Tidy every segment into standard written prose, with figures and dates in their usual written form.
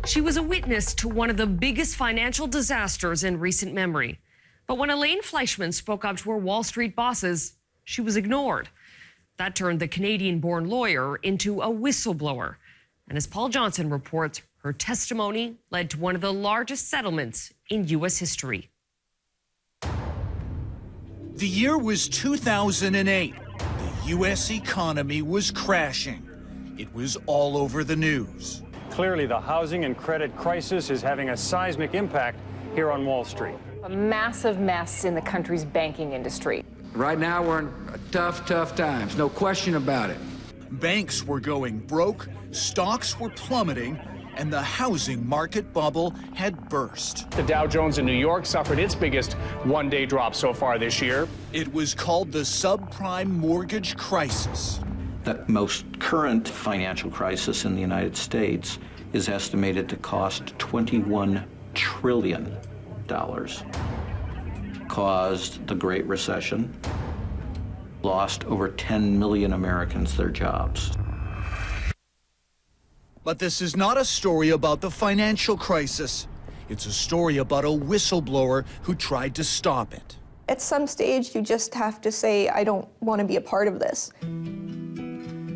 She was a witness to one of the biggest financial disasters in recent memory. But when Alayne Flesichmann spoke up to her Wall Street bosses, she was ignored. That turned the Canadian-born lawyer into a whistleblower. And as Paul Johnson reports, her testimony led to one of the largest settlements in U.S. history. The year was 2008. The U.S. economy was crashing. It was all over the news. Clearly, the housing and credit crisis is having a seismic impact here on Wall Street. A massive mess in the country's banking industry. Right now, we're in tough times, no question about it. Banks were going broke, stocks were plummeting, and the housing market bubble had burst. The Dow Jones in New York suffered its biggest one-day drop so far this year. It was called the subprime mortgage crisis. The most current financial crisis in the United States is estimated to cost $21 trillion. Caused the Great Recession, lost over 10 million Americans their jobs. But this is not a story about the financial crisis. It's a story about a whistleblower who tried to stop it. At some stage, you just have to say, I don't want to be a part of this.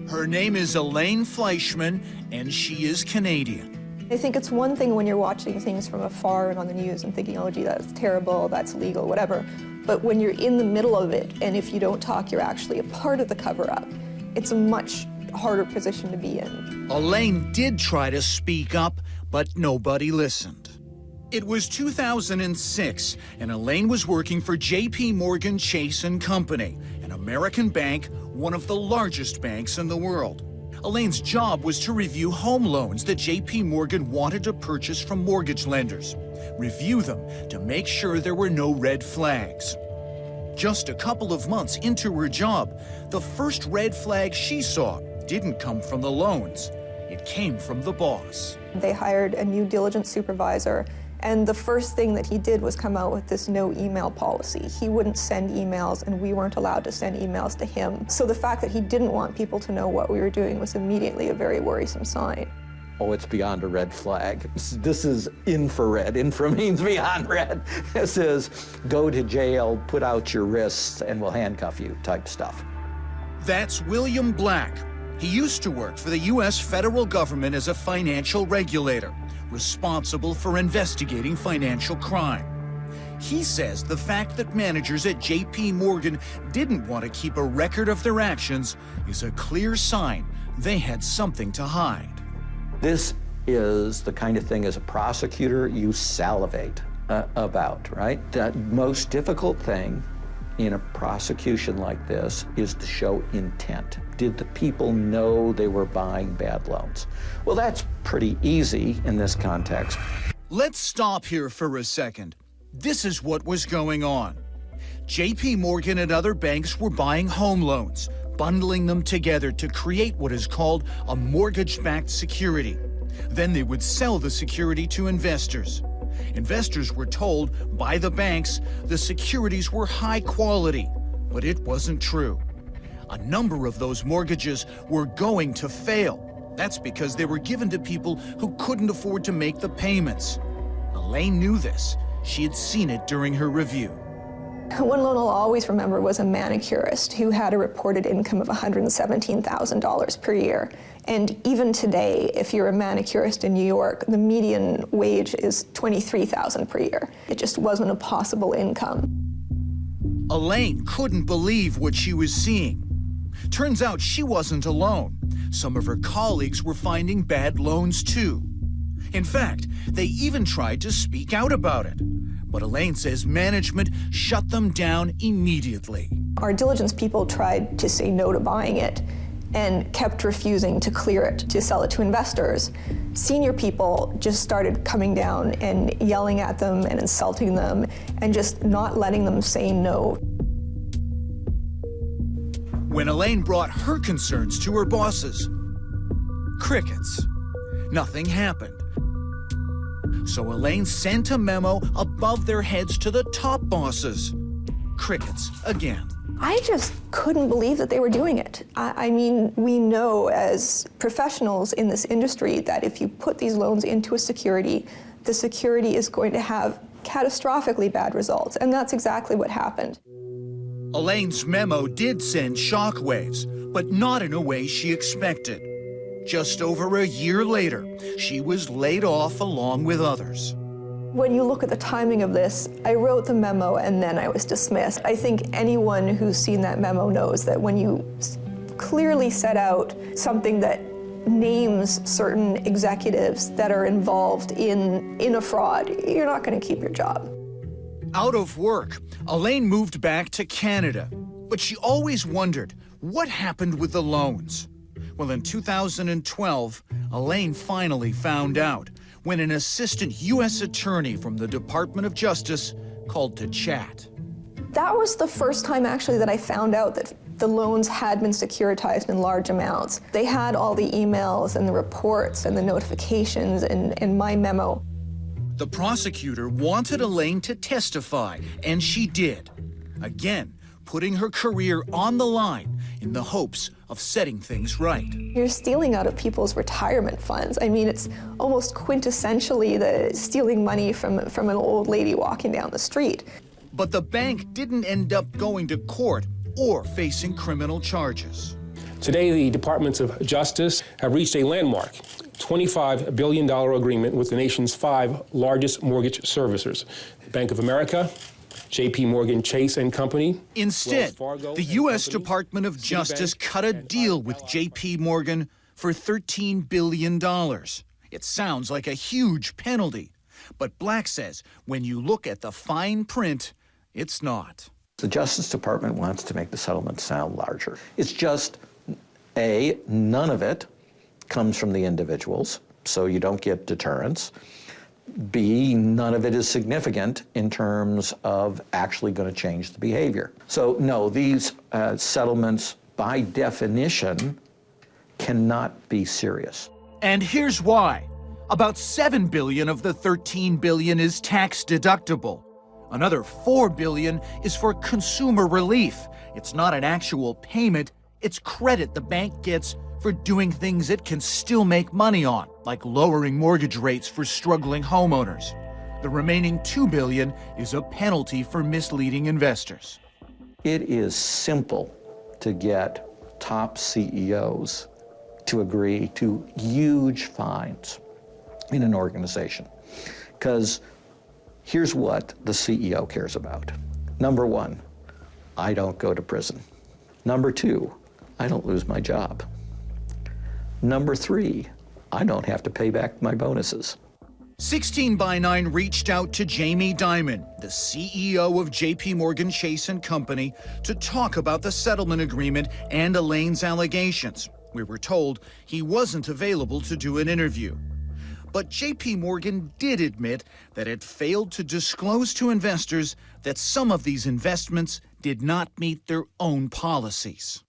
Her name is Alayne Flesichmann, and she is Canadian. I think it's one thing when you're watching things from afar and on the news and thinking, oh, gee, that's terrible, that's illegal, whatever. But when you're in the middle of it, and if you don't talk, you're actually a part of the cover-up, it's a much harder position to be in. Alayne did try to speak up, but nobody listened. It was 2006, and Alayne was working for J.P. Morgan Chase & Company, an American bank, one of the largest banks in the world. Alayne's job was to review home loans that J.P. Morgan wanted to purchase from mortgage lenders, review them to make sure there were no red flags. Just a couple of months into her job, the first red flag she saw didn't come from the loans. It came from the boss. They hired a new diligence supervisor, and the first thing that he did was come out with this no email policy. He wouldn't send emails, and we weren't allowed to send emails to him. So the fact that he didn't want people to know what we were doing was immediately a very worrisome sign. Oh, it's beyond a red flag. This is infrared. Infra means beyond red. This is go to jail, put out your wrists, and we'll handcuff you type stuff. That's William Black. He used to work for the U.S. federal government as a financial regulator, responsible for investigating financial crime. He says the fact that managers at J.P. Morgan didn't want to keep a record of their actions is a clear sign they had something to hide. This is the kind of thing, as a prosecutor, you salivate about, right? The most difficult thing in a prosecution like this is to show intent. Did the people know they were buying bad loans? Well, that's pretty easy in this context. Let's stop here for a second. This is what was going on. J.P. Morgan and other banks were buying home loans, bundling them together to create what is called a mortgage-backed security. Then they would sell the security to investors. Investors were told by the banks the securities were high quality, but it wasn't true. A number of those mortgages were going to fail. That's because they were given to people who couldn't afford to make the payments. Alayne knew this. She had seen it during her review. One loan I'll always remember was a manicurist who had a reported income of $117,000 per year. And even today, if you're a manicurist in New York, the median wage is $23,000 per year. It just wasn't a possible income. Alayne couldn't believe what she was seeing. Turns out she wasn't alone. Some of her colleagues were finding bad loans too. In fact, they even tried to speak out about it. But Alayne says management shut them down immediately. Our diligence people tried to say no to buying it and kept refusing to clear it, to sell it to investors. Senior people just started coming down and yelling at them and insulting them and just not letting them say no. When Alayne brought her concerns to her bosses, crickets. Nothing happened. So Alayne sent a memo above their heads to the top bosses. Crickets again. I just couldn't believe that they were doing it. I mean, we know as professionals in this industry that if you put these loans into a security, the security is going to have catastrophically bad results, and that's exactly what happened. Alayne's memo did send shockwaves, but not in a way she expected. Just over a year later, she was laid off along with others. When you look at the timing of this, I wrote the memo and then I was dismissed. I think anyone who's seen that memo knows that when you clearly set out something that names certain executives that are involved in a fraud, you're not going to keep your job. Out of work, Alayne moved back to Canada, but she always wondered what happened with the loans. Well, in 2012, Alayne finally found out when an assistant U.S. attorney from the Department of Justice called to chat. That was the first time actually that I found out that the loans had been securitized in large amounts. They had all the emails and the reports and the notifications and my memo. The prosecutor wanted Alayne to testify, and she did. Again, putting her career on the line in the hopes of setting things right. You're stealing out of people's retirement funds. I mean, it's almost quintessentially the stealing money from an old lady walking down the street. But the bank didn't end up going to court or facing criminal charges. Today, the Departments of Justice have reached a landmark $25 billion agreement with the nation's 5 largest mortgage servicers, Bank of America, J.P. Morgan Chase and Company. Instead, the U.S. Department of Justice cut a deal with J.P. Morgan for $13 billion. It sounds like a huge penalty, but Black says when you look at the fine print, it's not. The Justice Department wants to make the settlement sound larger. It's just, A, none of it comes from the individuals, so you don't get deterrence. B, none of it is significant in terms of actually going to change the behavior. So no, these settlements by definition cannot be serious. And here's why. About $7 billion of the $13 billion is tax deductible. Another $4 billion is for consumer relief. It's not an actual payment, it's credit the bank gets for doing things it can still make money on, like lowering mortgage rates for struggling homeowners. The remaining $2 billion is a penalty for misleading investors. It is simple to get top CEOs to agree to huge fines in an organization, because here's what the CEO cares about. Number 1, I don't go to prison. Number 2, I don't lose my job. Number 3, I don't have to pay back my bonuses. 16 by 9 reached out to Jamie Dimon, the CEO of J.P. Morgan Chase and Company, to talk about the settlement agreement and Alayne's allegations. We were told he wasn't available to do an interview. But J.P. Morgan did admit that it failed to disclose to investors that some of these investments did not meet their own policies.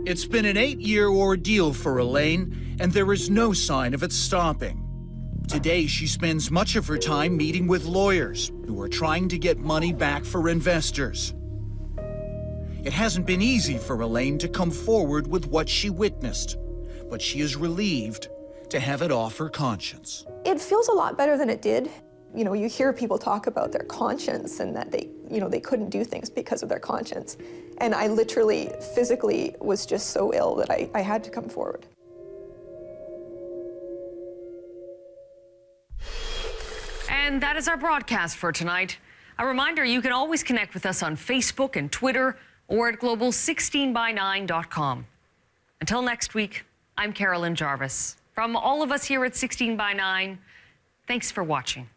It's been an 8-year ordeal for Alayne, and there is no sign of it stopping. Today, she spends much of her time meeting with lawyers who are trying to get money back for investors. It hasn't been easy for Alayne to come forward with what she witnessed, but she is relieved to have it off her conscience. It feels a lot better than it did. You know, you hear people talk about their conscience and that they couldn't do things because of their conscience. And I literally, physically was just so ill that I had to come forward. And that is our broadcast for tonight. A reminder, you can always connect with us on Facebook and Twitter or at global16by9.com. Until next week, I'm Carolyn Jarvis. From all of us here at 16 by 9, thanks for watching.